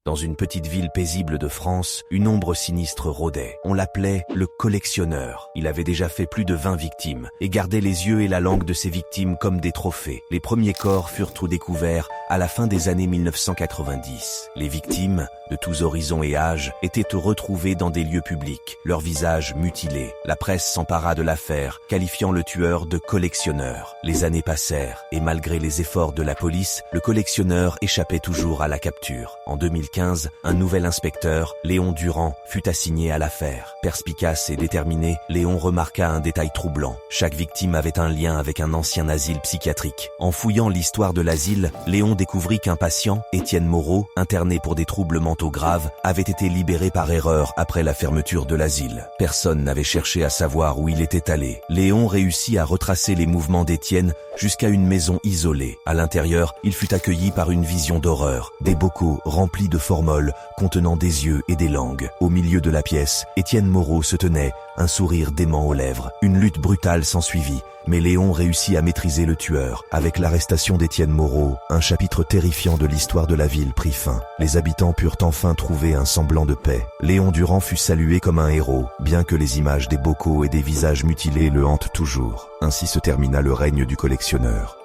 Dans une petite ville paisible de France, une ombre sinistre rôdait. On l'appelait le collectionneur. Il avait déjà fait plus de 20 victimes et gardait les yeux et la langue de ses victimes comme des trophées. Les premiers corps furent tout découverts à la fin des années 1990. Les victimes, de tous horizons et âges, étaient retrouvées dans des lieux publics, leurs visages mutilés. La presse s'empara de l'affaire, qualifiant le tueur de collectionneur. Les années passèrent et malgré les efforts de la police, le collectionneur échappait toujours à la capture. En 2015, un nouvel inspecteur, Léon Durand, fut assigné à l'affaire. Perspicace et déterminé, Léon remarqua un détail troublant. Chaque victime avait un lien avec un ancien asile psychiatrique. En fouillant l'histoire de l'asile, Léon découvrit qu'un patient, Étienne Moreau, interné pour des troubles mentaux graves, avait été libéré par erreur après la fermeture de l'asile. Personne n'avait cherché à savoir où il était allé. Léon réussit à retracer les mouvements d'Étienne jusqu'à une maison isolée. À l'intérieur, il fut accueilli par une vision d'horreur. Des bocaux remplis de formoles contenant des yeux et des langues. Au milieu de la pièce, Étienne Moreau se tenait, un sourire dément aux lèvres. Une lutte brutale s'ensuivit, mais Léon réussit à maîtriser le tueur. Avec l'arrestation d'Étienne Moreau, un chapitre terrifiant de l'histoire de la ville prit fin. Les habitants purent enfin trouver un semblant de paix. Léon Durand fut salué comme un héros, bien que les images des bocaux et des visages mutilés le hantent toujours. Ainsi se termina le règne du collectionneur.